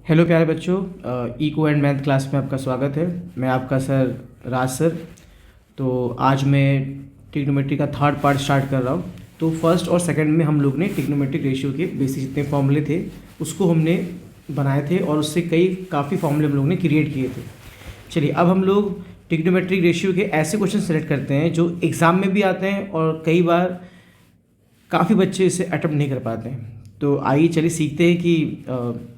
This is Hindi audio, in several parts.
हेलो प्यारे बच्चों, इको एंड मैथ क्लास में आपका स्वागत है। मैं आपका सर राज सर। तो आज मैं ट्रिग्नोमेट्री का थर्ड पार्ट स्टार्ट कर रहा हूँ। तो फर्स्ट और सेकंड में हम लोग ने ट्रिग्नोमेट्रिक रेशियो के बेसिक जितने फॉर्मूले थे उसको हमने बनाए थे और उससे काफ़ी फॉर्मूले हम लोग ने क्रिएट किए थे। चलिए अब हम लोग ट्रिग्नोमेट्रिक रेशियो के ऐसे क्वेश्चन सेलेक्ट करते हैं जो एग्ज़ाम में भी आते हैं और कई बार काफ़ी बच्चे इसे अटेम्प्ट नहीं कर पाते हैं। तो आइए चलिए सीखते हैं कि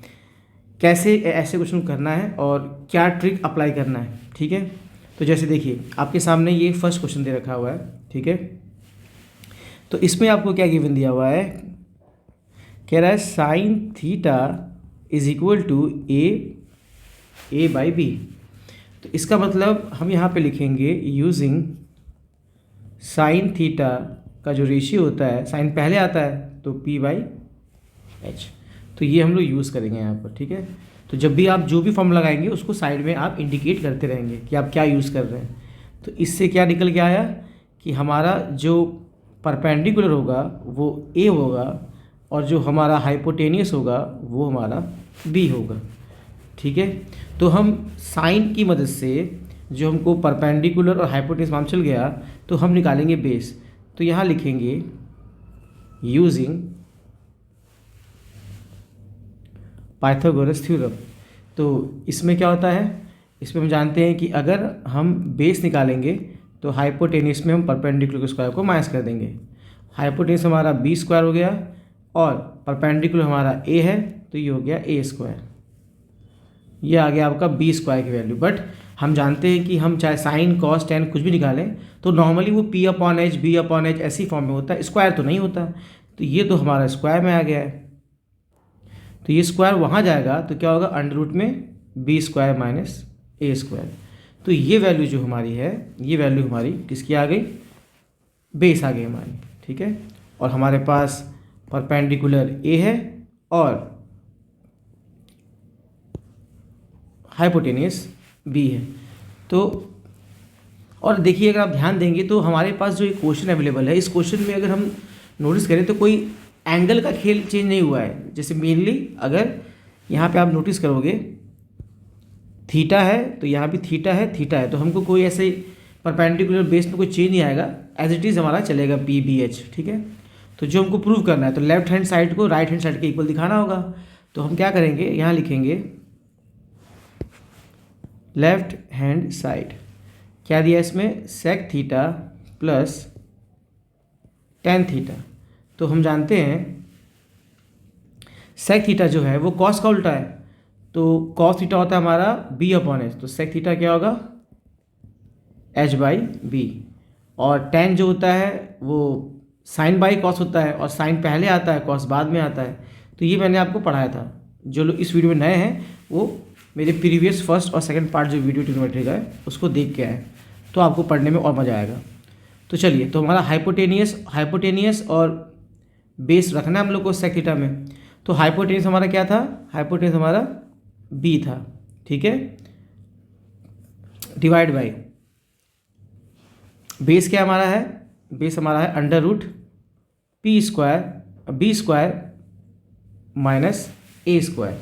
कैसे ऐसे क्वेश्चन करना है और क्या ट्रिक अप्लाई करना है। ठीक है, तो जैसे देखिए आपके सामने ये फर्स्ट क्वेश्चन दे रखा हुआ है। ठीक है, तो इसमें आपको क्या गिवन दिया हुआ है, कह रहा है sine theta is equal to A by B. तो इसका मतलब हम यहाँ पे लिखेंगे यूजिंग साइन थीटा का जो रेशियो होता है, साइन पहले आता है तो पी बाई एच। तो ये हम लोग यूज़ करेंगे यहाँ पर। ठीक है, तो जब भी आप जो भी फॉर्म लगाएंगे उसको साइड में आप इंडिकेट करते रहेंगे कि आप क्या यूज़ कर रहे हैं। तो इससे क्या निकल के आया कि हमारा जो परपेंडिकुलर होगा वो ए होगा और जो हमारा हाइपोटेनियस होगा वो हमारा बी होगा। ठीक है, तो हम साइन की मदद से जो हमको परपेंडिकुलर और हाइपोटेनियस मालूम चल गया तो हम निकालेंगे बेस। तो यहाँ लिखेंगे यूजिंग पाइथागोरस थ्योरम। तो इसमें क्या होता है, इसमें हम जानते हैं कि अगर हम बेस निकालेंगे तो हाइपोटेनियस में हम परपेंडिकुलर स्क्वायर को माइनस कर देंगे। हाइपोटेनियस हमारा बी स्क्वायर हो गया और परपेंडिकुलर हमारा ए है तो ये हो गया ए स्क्वायर। ये आ गया आपका बी स्क्वायर की वैल्यू। बट हम जानते हैं कि हम चाहे साइन कॉस टेन कुछ भी निकालें तो नॉर्मली वो P upon H B upon H ऐसी फॉर्म में होता है, स्क्वायर तो नहीं होता। तो ये तो हमारा स्क्वायर में आ गया है, तो ये स्क्वायर वहाँ जाएगा तो क्या होगा, अंडर रूट में B square minus A square. तो ये वैल्यू जो हमारी है, ये वैल्यू हमारी किसकी आ गई, बेस आ गई हमारी। ठीक है, और हमारे पास परपेंडिकुलर ए है और हाइपोटेनियस बी है। तो और देखिए अगर आप ध्यान देंगे तो हमारे पास जो एक क्वेश्चन अवेलेबल है, इस क्वेश्चन में अगर हम नोटिस करें तो कोई एंगल का खेल चेंज नहीं हुआ है। जैसे मेनली अगर यहाँ पे आप नोटिस करोगे थीटा है तो यहाँ भी थीटा है तो हमको कोई ऐसे परपेंडिकुलर बेस में कोई चेंज नहीं आएगा, एज इट इज़ हमारा चलेगा पी बी एच। ठीक है, तो जो हमको प्रूव करना है तो लेफ्ट हैंड साइड को राइट हैंड साइड के इक्वल दिखाना होगा। तो हम क्या करेंगे, यहाँ लिखेंगे लेफ्ट हैंड साइड, क्या दिया इसमें, sec theta plus tan theta. तो हम जानते हैं सेक थीटा जो है वो कॉस का उल्टा है, तो कॉस थीटा होता है हमारा बी अपॉन एच। तो सेक थीटा क्या होगा, एच बाई बी। और टेन जो होता है वो साइन बाई कॉस होता है और साइन पहले आता है कॉस बाद में आता है। तो ये मैंने आपको पढ़ाया था। जो लोग इस वीडियो में नए हैं वो मेरे प्रीवियस फर्स्ट और सेकंड पार्ट जो वीडियो ट्रिग्नोमेट्री का है उसको देख के आए, तो आपको पढ़ने में और मज़ा आएगा। तो चलिए, तो हमारा हाइपोटेनियस और बेस रखना है हम लोग को सेक थीटा में। तो हाइपोटेनियस हमारा क्या था, हाइपोटेनियस हमारा बी था। ठीक है, डिवाइड बाई बेस क्या हमारा है, बेस हमारा है under root P square B square minus A square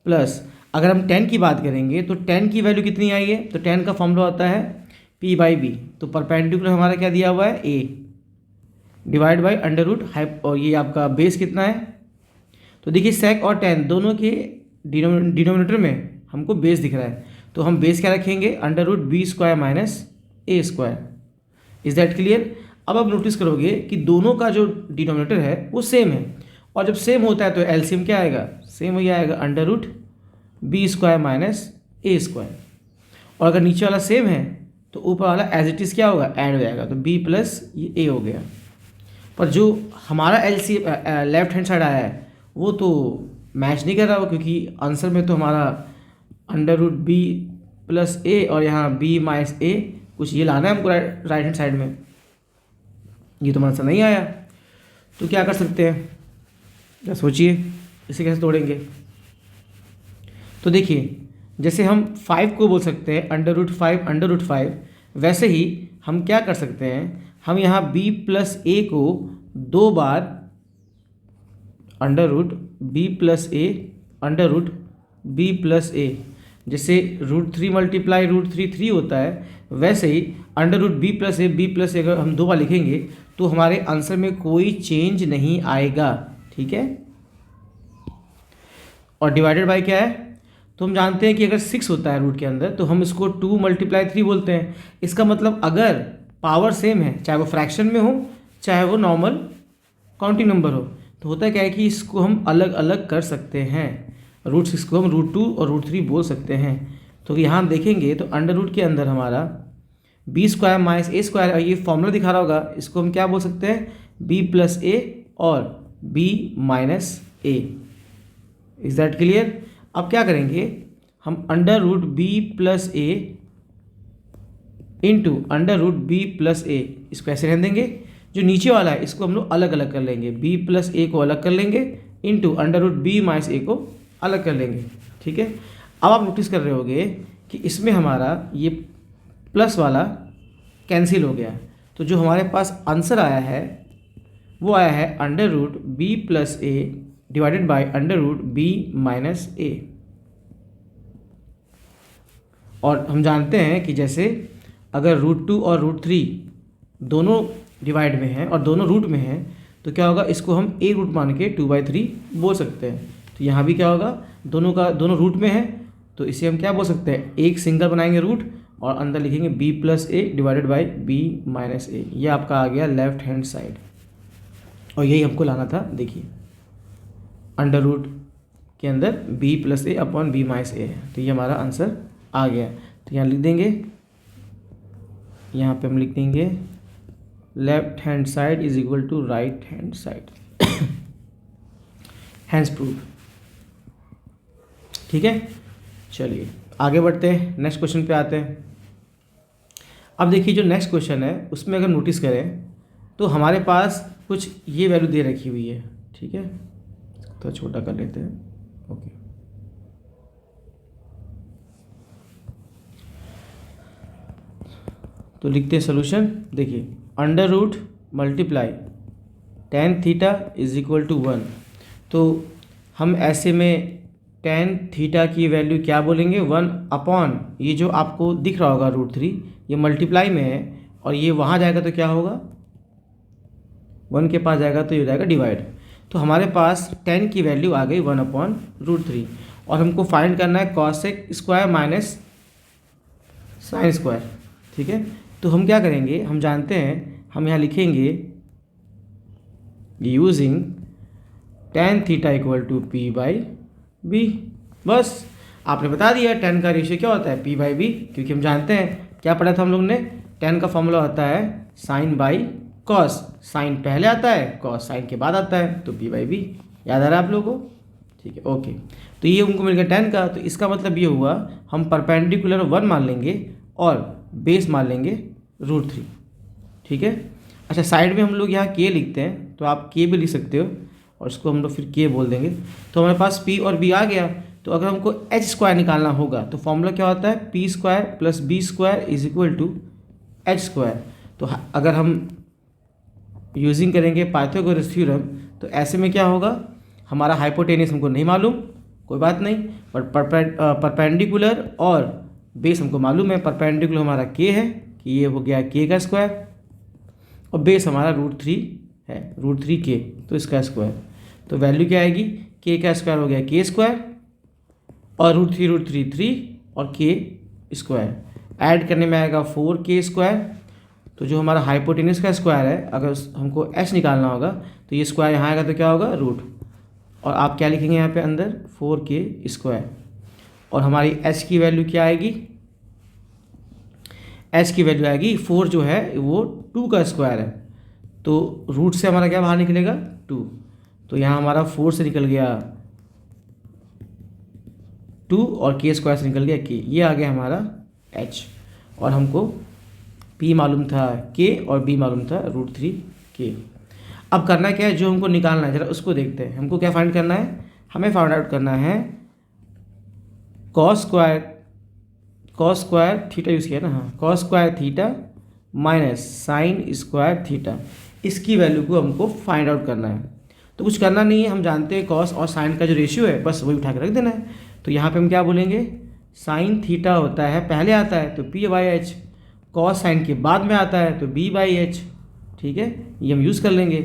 plus, अगर हम 10 की बात करेंगे तो 10 की वैल्यू कितनी आई है, तो 10 का फॉर्मूला होता है पी बाई बी। तो परपेंडिकुलर हमारा क्या दिया हुआ है, A divide by under root hyp, और ये आपका बेस कितना है। तो देखिए सेक और 10 दोनों के डिनोमिनेटर में हमको बेस दिख रहा है, तो हम बेस क्या रखेंगे, under root B square minus A square. Is that clear. अब आप नोटिस करोगे कि दोनों का जो डिनोमिनेटर है वो सेम है, और जब सेम होता है तो एलसीएम क्या आएगा, सेम वही आएगा, under root B square minus A square. और अगर नीचे वाला सेम है तो ऊपर वाला एज इट इज़ क्या होगा, ऐड हो जाएगा, तो बी प्लस ये ए हो गया। पर जो हमारा एलसीएम लेफ्ट हैंड साइड आया है वो तो मैच नहीं कर रहा हो, क्योंकि आंसर में तो हमारा अंडर रूट बी प्लस ए और यहाँ बी माइनस ए कुछ ये लाना है हमको राइट हैंड साइड में, ये तो आंसर नहीं आया। तो क्या कर सकते हैं, क्या सोचिए इसे कैसे तोड़ेंगे। तो देखिए जैसे हम 5 को बोल सकते हैं अंडर रूट 5, वैसे ही हम क्या कर सकते हैं, हम यहाँ b प्लस ए को 2 बार under root B plus A under root B plus ए। जैसे √3 मल्टीप्लाई √3 3 होता है, वैसे ही √b+a अगर हम 2 बार लिखेंगे तो हमारे आंसर में कोई चेंज नहीं आएगा। ठीक है। और डिवाइडेड बाय क्या है, तो हम जानते हैं कि अगर 6 होता है रूट के अंदर तो हम इसको 2 × 3 बोलते हैं। इसका मतलब अगर पावर सेम है, चाहे वो फ्रैक्शन में हो चाहे वो नॉर्मल काउंटिंग नंबर हो, तो होता क्या है कि इसको हम अलग अलग कर सकते हैं। √6 को हम √2 और √3 बोल सकते हैं। तो यहाँ हम देखेंगे तो अंडर रूट के अंदर हमारा b² - a², और ये फॉर्मूला दिखा रहा होगा, इसको हम क्या बोल सकते हैं, b+a और b - a। Is that clear. अब क्या करेंगे हम, √b+a इंटू √b+a इसको ऐसे रहने देंगे। जो नीचे वाला है इसको हम लोग अलग अलग कर लेंगे, b+a को अलग कर लेंगे इंटू √b - a को अलग कर लेंगे। ठीक है। अब आप नोटिस कर रहे होंगे कि इसमें हमारा ये प्लस वाला कैंसिल हो गया। तो जो हमारे पास आंसर आया है वो आया है √b+a divided by √b - a। और हम जानते हैं कि जैसे अगर √2 और √3 दोनों डिवाइड में हैं और दोनों रूट में हैं तो क्या होगा, इसको हम a रूट मान के 2/3 बोल सकते हैं। तो यहाँ भी क्या होगा, दोनों रूट में है तो इसे हम क्या बोल सकते हैं, एक सिंगल बनाएंगे रूट और अंदर लिखेंगे b+a divided by b - a। ये आपका आ गया लेफ्ट हैंड साइड, और यही हमको लाना था। देखिए अंडर रूट के अंदर b+a अपॉन b - a है, तो ये हमारा आंसर आ गया। तो यहाँ लिख देंगे, यहाँ पे हम लिख देंगे left hand side is equal to right hand side. Hence proved. ठीक है। चलिए आगे बढ़ते हैं, नेक्स्ट क्वेश्चन पे आते हैं। अब देखिए जो नेक्स्ट क्वेश्चन है उसमें अगर नोटिस करें तो हमारे पास कुछ ये वैल्यू दे रखी हुई है। ठीक है, तो छोटा कर लेते हैं। ओके, तो लिखते हैं सोल्यूशन। देखिए under root multiply tan theta is equal to 1। तो हम ऐसे में tan थीटा की वैल्यू क्या बोलेंगे, 1 अपॉन ये जो आपको दिख रहा होगा √3, ये मल्टीप्लाई में है और ये वहाँ जाएगा तो क्या होगा, 1 के पास जाएगा तो ये हो जाएगा डिवाइड। तो हमारे पास tan की वैल्यू आ गई 1 अपॉन √3, और हमको फाइंड करना है cosec square minus sine square. ठीक है, तो हम क्या करेंगे, हम जानते हैं, हम यहाँ लिखेंगे using tan theta equal to p/b। बस आपने बता दिया tan का रेशियो क्या होता है, p/b, क्योंकि हम जानते हैं क्या पढ़ा था हम लोग ने, tan का फॉर्मूला होता है साइन बाई कॉस। साइन पहले आता है, कॉस साइन के बाद आता है, तो p/b। याद आ रहा है आप लोगों को। ठीक है, ओके। तो ये उनको मिल गया tan का, तो इसका मतलब ये हुआ हम परपेंडिकुलर 1 मान लेंगे और बेस मान लेंगे √3। ठीक है। अच्छा, साइड में हम लोग यहाँ k लिखते हैं, तो आप k भी लिख सकते हो और इसको हम लोग फिर k बोल देंगे। तो हमारे पास p और b आ गया। तो अगर हमको h स्क्वायर निकालना होगा तो फॉर्मूला क्या होता है, p² + b² is equal to h²। तो अगर हम यूजिंग करेंगे पाइथागोरस थ्योरम तो ऐसे में क्या होगा, हमारा हाइपोटेनस हमको नहीं मालूम, कोई बात नहीं, बट परपेंडिकुलर और बेस हमको मालूम है। परपेंडिकुलर हमारा k है कि ये हो गया k का स्क्वायर, और बेस हमारा √3 है, √3k, तो इसका स्क्वायर। तो वैल्यू क्या आएगी, k का स्क्वायर हो गया k² और √3 3 और k स्क्वायर, ऐड करने में आएगा 4k²। तो जो हमारा हाइपोटेनस का स्क्वायर है, अगर हमको h निकालना होगा तो ये स्क्वायर यहाँ आएगा तो क्या होगा, रूट, और आप क्या लिखेंगे यहाँ पे अंदर 4k²। और हमारी h की वैल्यू क्या आएगी, h की वैल्यू आएगी 4 जो है वो 2 का स्क्वायर है, तो रूट से हमारा क्या बाहर निकलेगा 2। तो यहाँ हमारा 4 से निकल गया 2 और k² से निकल गया k, ये आ गया हमारा h। और हमको p मालूम था k और b मालूम था √3k। अब करना क्या है, जो हमको निकालना है जरा उसको देखते हैं। हमको क्या फाइंड करना है, हमें फाइंड आउट करना है cos स्क्वायर थीटा यूज़ किया ना, हाँ, cos square theta minus sine square theta, इसकी वैल्यू को हमको फाइंड आउट करना है। तो कुछ करना नहीं है, हम जानते हैं cos और साइन का जो रेशियो है बस वही उठा के रख देना है। तो यहाँ पे हम क्या बोलेंगे, साइन थीटा होता है पहले आता है तो P by H, cos sine के बाद में आता है तो बी बाई एच। ठीक है, ये हम यूज़ कर लेंगे।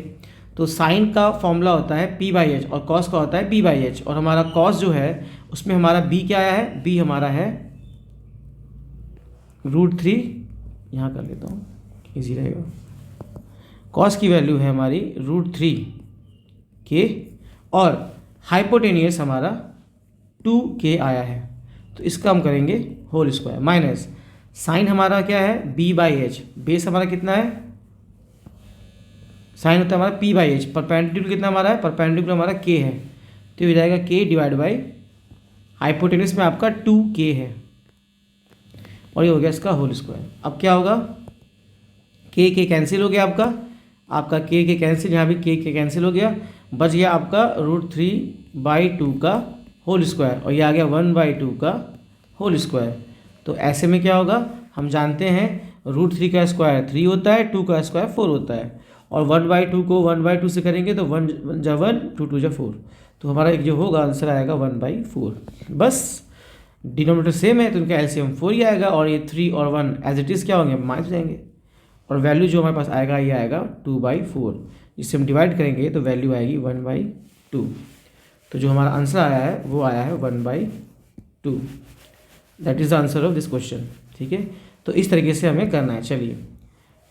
तो साइन का फॉर्मूला होता है पी बाई एच और कॉस का होता है बी बाई एच, और हमारा कॉस जो है उसमें हमारा बी क्या आया है, बी हमारा है √3, यहाँ कर लेता हूँ ईजी रहेगा। कॉस की वैल्यू है हमारी √3 के, और हाइपोटेनियस हमारा 2k आया है, तो इसका हम करेंगे होल स्क्वायर माइनस साइन हमारा क्या है b बाई एच, बेस हमारा कितना है, साइन होता है हमारा p बाई एच, परपेंडिकुलर कितना हमारा है, परपेंडिकुलर हमारा k है, तो ये हो जाएगा k डिवाइड बाई हाइपोटेनियस में आपका 2k है, और ये हो गया इसका होल स्क्वायर। अब क्या होगा, k कैंसिल हो गया आपका k कैंसिल, यहाँ भी k कैंसिल हो गया, बच गया आपका √3/2 का होल स्क्वायर, और ये आ गया 1/2 का होल स्क्वायर। तो ऐसे में क्या होगा, हम जानते हैं √3 का स्क्वायर 3 होता है, 2 का स्क्वायर 4 होता है, और 1/2 को 1/2 से करेंगे तो 1 जा 1, 2 जा 4, तो हमारा एक जो होगा आंसर आएगा 1/4। बस डिनोमिनेटर सेम है तो इनका एलसीएम 4 ही आएगा, और ये 3 और 1 एज इट इज़ क्या होंगे, माइनस जाएंगे, और वैल्यू जो हमारे पास आएगा ये आएगा 2/4, जिससे हम डिवाइड करेंगे तो वैल्यू आएगी 1/2। तो जो हमारा आंसर आया है वो आया है 1/2। That is the answer of this question. ठीक है, तो इस तरीके से हमें करना है। चलिए,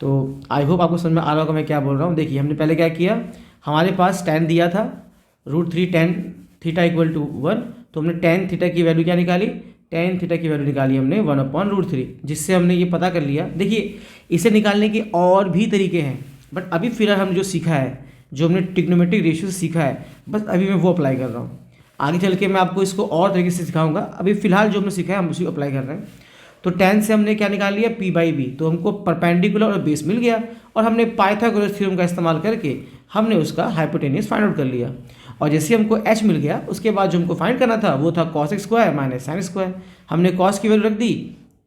तो आई होप आपको समझ में आ रहा होगा मैं क्या बोल रहा हूँ। देखिए, हमने पहले क्या किया, हमारे पास tan दिया था √3 tan थीटा इक्वल टू 1, तो हमने tan थीटा की वैल्यू क्या निकाली, tan थीटा की वैल्यू निकाली हमने 1/√3, जिससे हमने ये पता कर लिया। देखिए, इसे निकालने के और भी तरीके हैं, बट अभी फिलहाल हमने जो सीखा है, जो हमने ट्रिग्नोमेट्रिक रेशियो सीखा है, बस अभी मैं वो अप्लाई कर रहा हूँ। आगे चल के मैं आपको इसको और तरीके से सिखाऊंगा, अभी फिलहाल जो हमने सीखा है हम उसी को अप्लाई कर रहे हैं। तो tan से हमने क्या निकाल लिया, p/b, तो हमको परपेंडिकुलर और बेस मिल गया, और हमने पाइथागोरस थ्योरम का इस्तेमाल करके हमने उसका हाइपोटेनियस फाइंड आउट कर लिया। और जैसे हमको h मिल गया, उसके बाद जो हमको फाइंड करना था वो था cos x² minus sine square. हमने cos की वैल्यू रख दी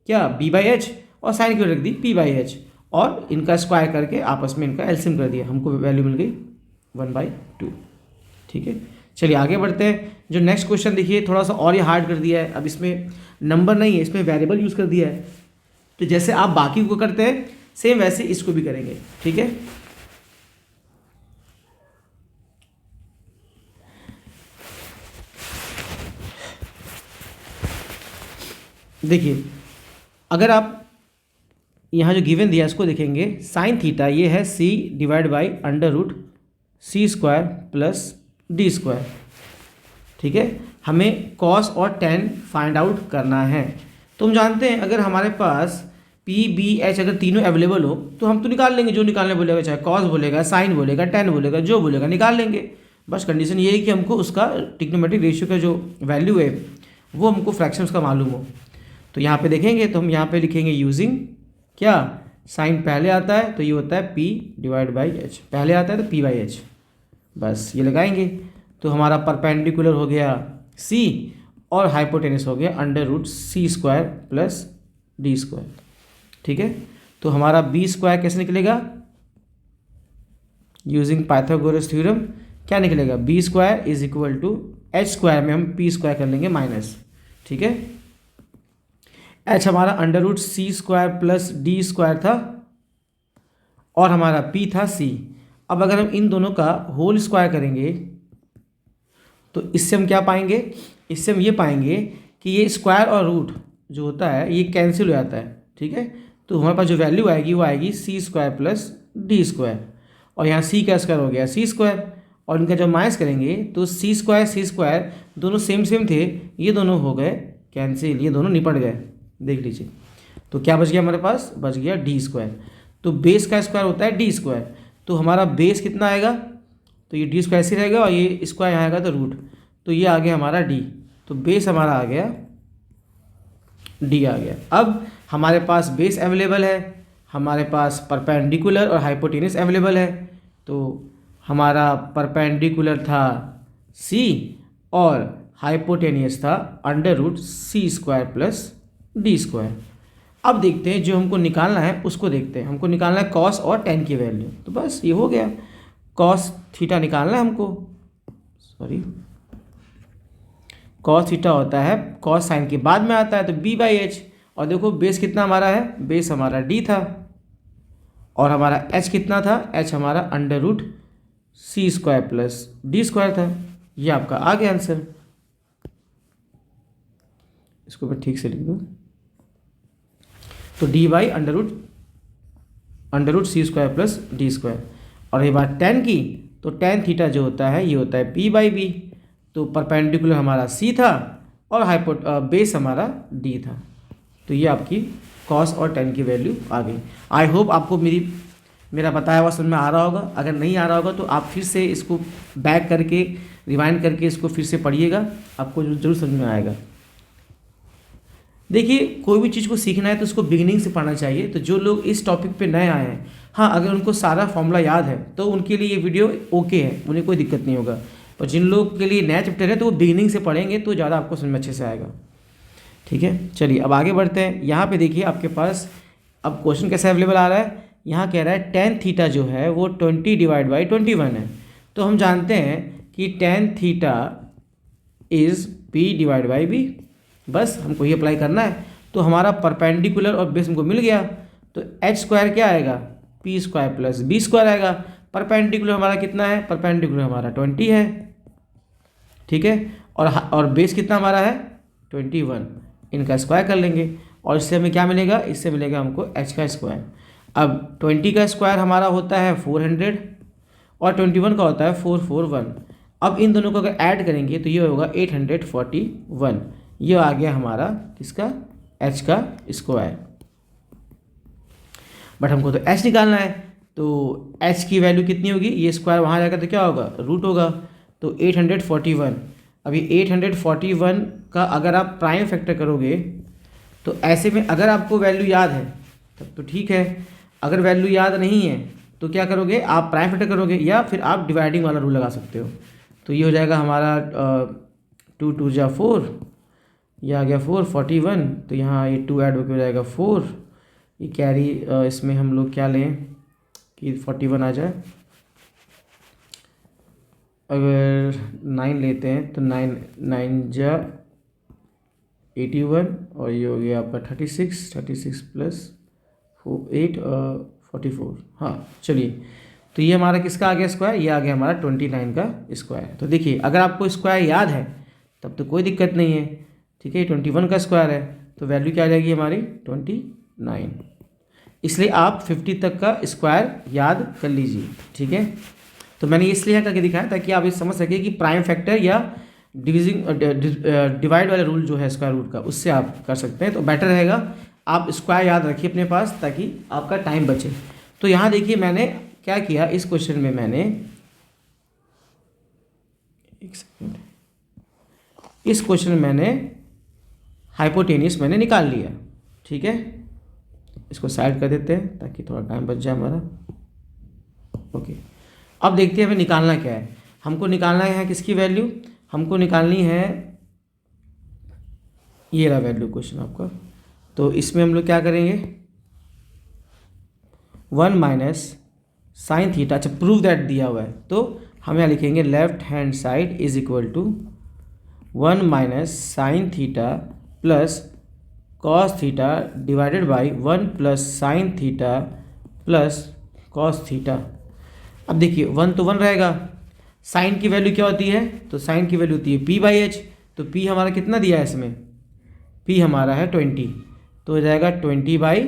क्या, b/h, और साइन की वैल्यू रख दी p/h, और इनका स्क्वायर करके आपस में इनका एलसीएम कर दिया, हमको वैल्यू मिल गई 1/2। ठीक है, चलिए आगे बढ़ते हैं। जो नेक्स्ट क्वेश्चन देखिए, थोड़ा सा और ये हार्ड कर दिया है। अब इसमें नंबर नहीं है, इसमें वेरिएबल यूज़ कर दिया है, तो जैसे आप बाकी को करते हैं सेम वैसे इसको भी करेंगे। ठीक है, देखिए, अगर आप यहाँ जो गिवन दिया इसको देखेंगे, साइन थीटा ये है c divide by √c² plus d²। ठीक है, हमें कॉस और tan फाइंड आउट करना है। तो हम जानते हैं अगर हमारे पास p b h अगर तीनों अवेलेबल हो तो हम तो निकाल लेंगे, जो निकालने बोलेगा, चाहे कॉस बोलेगा, साइन बोलेगा, tan बोलेगा, जो बोलेगा निकाल लेंगे। बस कंडीशन ये है कि हमको उसका ट्रिग्नोमेट्रिक रेशियो का जो वैल्यू है वो हमको फ्रैक्शंस का मालूम हो। तो यहाँ पे देखेंगे तो हम यहाँ पे लिखेंगे यूजिंग क्या, साइन पहले आता है तो ये होता है p डिवाइड बाई एच, पहले आता है तो p/h, बस ये लगाएंगे। तो हमारा परपेंडिकुलर हो गया c, और हाइपोटेनियस हो गया √c² प्लस d²। ठीक है, तो हमारा b² कैसे निकलेगा, यूजिंग पाइथागोरस थ्योरम क्या निकलेगा, b² = h² में हम p² कर लेंगे माइनस। ठीक है, h हमारा √c² प्लस d² था, और हमारा p था c। अब अगर हम इन दोनों का होल स्क्वायर करेंगे तो इससे हम क्या पाएंगे, इससे हम ये पाएंगे कि ये स्क्वायर और रूट जो होता है ये कैंसिल हो जाता है। ठीक है, तो हमारे पास जो वैल्यू आएगी वो आएगी c² प्लस d², और यहाँ c का स्क्वायर हो गया c², और इनका जब माइनस करेंगे तो c² दोनों सेम थे, ये दोनों हो गए कैंसिल, ये दोनों निपट गए। देख लीजिए, तो क्या बच गया हमारे पास, बच गया d²। तो बेस का स्क्वायर होता है d², तो हमारा बेस कितना आएगा, तो ये d² ऐसे रहेगा, और ये स्क्वायर यहाँ आएगा तो रूट, तो ये आ गया हमारा d, तो बेस हमारा आ गया d आ गया। अब हमारे पास बेस अवेलेबल है, हमारे पास परपेंडिकुलर और हाइपोटेनियस अवेलेबल है। तो हमारा परपेंडिकुलर था c और हाइपोटेनियस था √c² प्लस d²। अब देखते हैं जो हमको निकालना है उसको देखते हैं। हमको निकालना है कॉस और tan की वैल्यू, तो बस ये हो गया, कॉस थीटा निकालना है हमको, कॉस थीटा होता है कॉस साइन के बाद में आता है, तो बी बाई एच। और देखो बेस कितना हमारा है, बेस हमारा डी था और हमारा एच कितना था, एच हमारा under root C square plus D square था। ये आपका आ गया आंसर। इसको मैं ठीक से लिख दूँ, तो D by under root C square plus D square. और ये बात टेन की, तो टेन थीटा जो होता है ये होता है पी बाई बी। तो परपेंडिकुलर हमारा सी था और बेस हमारा डी था। तो ये आपकी कॉस और टेन की वैल्यू आ गई। आई होप आपको मेरा बताया हुआ समझ में आ रहा होगा। अगर नहीं आ रहा होगा तो आप फिर से इसको बैक करके रिवाइंड करके इसको फिर से पढ़िएगा, आपको जरूर समझ में आएगा। देखिए, कोई भी चीज़ को सीखना है तो उसको बिगिनिंग से पढ़ना चाहिए। तो जो लोग इस टॉपिक पे नए आए हैं, हाँ, अगर उनको सारा फॉर्मूला याद है तो उनके लिए ये वीडियो ओके है, उन्हें कोई दिक्कत नहीं होगा। और जिन लोग के लिए नया चैप्टर है तो वो बिगिनिंग से पढ़ेंगे तो ज़्यादा आपको समझ में अच्छे से आएगा। ठीक है, चलिए अब आगे बढ़ते हैं। यहाँ पे देखिए आपके पास अब क्वेश्चन कैसे अवेलेबल आ रहा है। यहाँ कह रहा है टेन थीटा जो है वो 20 डिवाइड बाई 21 है। तो हम जानते हैं कि tan theta is P divide by B, बस हमको ये अप्लाई करना है। तो हमारा परपेंडिकुलर और बेस हमको मिल गया, तो एच स्क्वायर क्या आएगा, P square plus B square आएगा। परपेंडिकुलर हमारा कितना है, परपेंडिकुलर हमारा 20 है, ठीक है, और बेस कितना हमारा है 21। इनका स्क्वायर कर लेंगे और इससे हमें क्या मिलेगा, इससे मिलेगा हमको एच का स्क्वायर। अब 20 का स्क्वायर हमारा होता है 400 और 21 का होता है 441। अब इन दोनों को अगर ऐड करेंगे तो ये होगा 841। ये आ गया हमारा किसका, एच का स्क्वायर। बट हमको तो एच निकालना है, तो एच की वैल्यू कितनी होगी, ये स्क्वायर वहाँ जाकर तो क्या होगा, रूट होगा। तो 841। अभी 841 का अगर आप प्राइम फैक्टर करोगे तो ऐसे में अगर आपको वैल्यू याद है तब तो ठीक है, अगर वैल्यू याद नहीं है तो क्या करोगे, आप प्राइम फैक्टर करोगे या फिर आप डिवाइडिंग वाला रूल लगा सकते हो। तो ये हो जाएगा हमारा 2 2 जा 4, ये आ गया 441। तो यहाँ ये 2 ऐड होकर हो जाएगा 4। ये कैरी इसमें हम लोग क्या लें कि 41 आ जाए। अगर 9 लेते हैं तो 9 9 जा 81 और ये हो गया आपका 36 प्लस 8 44। हाँ चलिए, तो ये हमारा किसका आ गया स्क्वायर, ये आ गया हमारा 29 का स्क्वायर। तो देखिए अगर आपको स्क्वायर याद है तब तो कोई दिक्कत नहीं है, ठीक है। 21 का स्क्वायर है तो वैल्यू क्या आ जाएगी हमारी 29। इसलिए आप 50 तक का स्क्वायर याद कर लीजिए, ठीक है। तो मैंने इसलिए यहाँ करके दिखाया ताकि आप ये समझ सकें कि प्राइम फैक्टर या डिवाइड वाला रूल जो है स्क्वायर रूट का, उससे आप कर सकते हैं। तो बेटर रहेगा आप स्क्वायर याद रखिए अपने पास ताकि आपका टाइम बचे। तो यहाँ देखिए मैंने क्या किया, इस क्वेश्चन में मैंने एक सेकेंड, इस क्वेश्चन में मैंने हाइपोटेनियस मैंने निकाल लिया, ठीक है। इसको साइड कर देते हैं ताकि थोड़ा टाइम बच जाए हमारा। ओके, अब देखते हैं हमें निकालना क्या है। हमको निकालना है किसकी वैल्यू, हमको निकालनी है ये रहा वैल्यू क्वेश्चन आपका। तो इसमें हम लोग क्या करेंगे, 1 माइनस साइन थीटा, अच्छा प्रूव दैट दिया हुआ है तो हम यहाँ लिखेंगे left hand side is equal to 1 minus sine theta plus cos theta divided by 1 plus sine theta plus cos theta. अब देखिए 1 तो 1 रहेगा, साइन की वैल्यू क्या होती है, तो साइन की वैल्यू होती है p बाई एच। तो p हमारा कितना दिया है इसमें, p हमारा है 20, तो हो जाएगा 20 बाई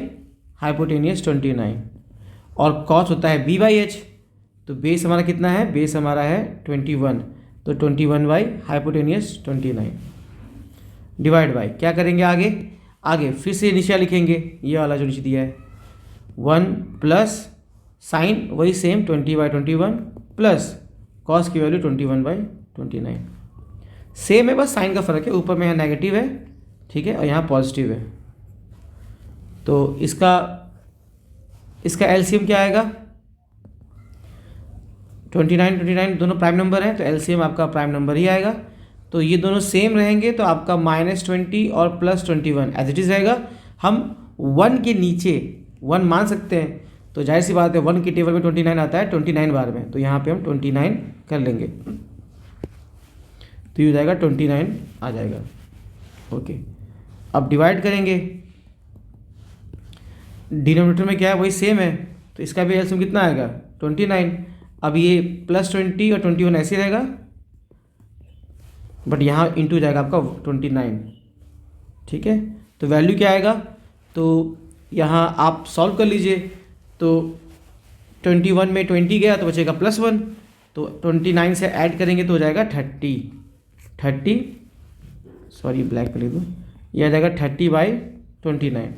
हाइपोटेनियस 29। और कॉस होता है b बाई एच, तो बेस हमारा कितना है, बेस हमारा है 21, तो 21 बाई हाइपोटेनियस 29 डिवाइड बाई क्या करेंगे आगे फिर से नीचे लिखेंगे, ये वाला जो नीचे दिया है 1 प्लस साइन वही सेम 20 बाई 21 प्लस कॉस की वैल्यू 21 बाई 29। सेम है, बस साइन का फ़र्क है, ऊपर में यहाँ नेगेटिव है, ठीक है, और यहाँ पॉजिटिव है। तो इसका एलसीएम क्या आएगा, 29 दोनों प्राइम नंबर हैं तो एलसीएम आपका प्राइम नंबर ही आएगा। तो ये दोनों सेम रहेंगे तो आपका -20 और +21 एज इट इज़ रहेगा। हम 1 के नीचे 1 मान सकते हैं, तो जाहिर सी बात है 1 के टेबल में 29 आता है 29 बार में, तो यहाँ पे हम 29 कर लेंगे। तो ये हो जाएगा 29 आ जाएगा। ओके, अब डिवाइड करेंगे, डिनोमिनेटर में क्या है वही सेम है, तो इसका भी एलसीएम कितना आएगा 29। अब ये +20 और 21 ऐसे रहेगा, बट यहाँ इंटू जाएगा आपका 29। ठीक है, तो वैल्यू क्या आएगा, तो यहाँ आप सॉल्व कर लीजिए। तो 21 में 20 गया तो बचेगा +1, तो 29 से ऐड करेंगे तो हो जाएगा 30, सॉरी ब्लैक पे लिख दूँ, यह आ जाएगा 30/29।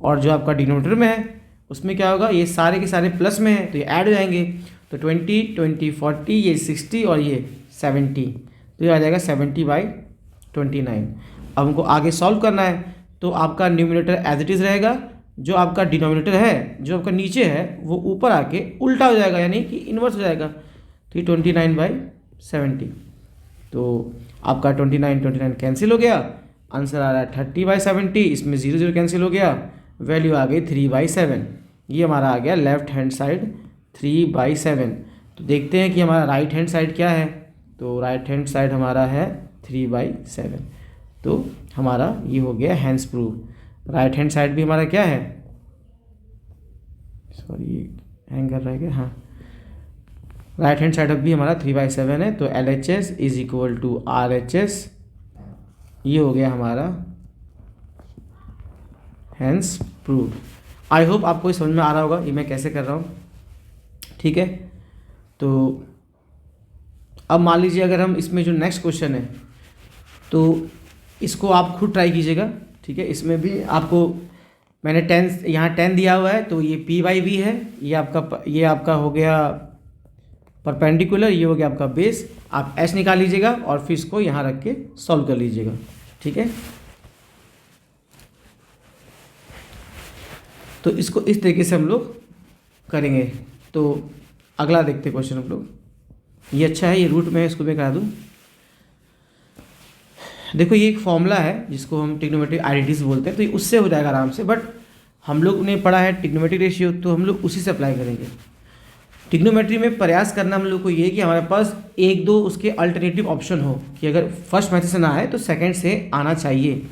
और जो आपका डिनोमिनेटर में है उसमें क्या होगा, ये सारे के सारे प्लस में है तो ये ऐड हो जाएंगे, तो 20, 20, 40, ये 60 और ये 70, तो ये आ जाएगा 70/29। अब हमको आगे सॉल्व करना है, तो आपका न्यूमिनेटर एज इट इज़ रहेगा, जो आपका डिनोमिनेटर है जो आपका नीचे है वो ऊपर आके उल्टा हो जाएगा, यानी कि इन्वर्स हो जाएगा, तो ये 29/70। तो आपका 29 कैंसिल हो गया, आंसर आ रहा है 30/70, इसमें 0 0 कैंसिल हो गया, वैल्यू आ गई 3/7। ये हमारा आ गया लेफ्ट हैंड साइड 3/7। तो देखते हैं कि हमारा राइट हैंड साइड क्या है, तो राइट हैंड साइड हमारा है 3/7। तो हमारा ये हो गया hence proof. Right hand side भी हमारा क्या है, सॉरी हैंग कर रहा है क्या, हाँ, राइट हैंड साइड भी हमारा 3/7 है, तो LHS is equal to RHS, ये हो गया हमारा हैंस प्रूफ। आई होप आपको समझ में आ रहा होगा ये मैं कैसे कर रहा हूँ। ठीक है, तो अब मान लीजिए अगर हम इसमें जो नेक्स्ट क्वेश्चन है तो इसको आप खुद ट्राई कीजिएगा। ठीक है, इसमें भी आपको मैंने 10 यहाँ 10 दिया हुआ है, तो ये P/V है, ये आपका हो गया परपेंडिकुलर, ये हो गया आपका बेस। आप H निकाल लीजिएगा और फिर इसको यहाँ रख के सॉल्व कर लीजिएगा। ठीक है, तो इसको इस तरीके से हम लोग करेंगे। तो अगला देखते क्वेश्चन हम लोग, ये अच्छा है, ये रूट में है, इसको मैं करा दूँ। देखो ये एक फॉर्मूला है जिसको हम ट्रिग्नोमेट्रिक आइडेंटिटीज बोलते हैं, तो ये उससे हो जाएगा आराम से, बट हम लोग ने पढ़ा है ट्रिग्नोमेट्रिक रेशियो, तो हम लोग उसी से अप्लाई करेंगे। ट्रिग्नोमेट्री में प्रयास करना हम लोग को ये कि हमारे पास एक दो उसके अल्टरनेटिव ऑप्शन हो, कि अगर फर्स्ट मेथड से ना आए तो सेकंड से आना चाहिए।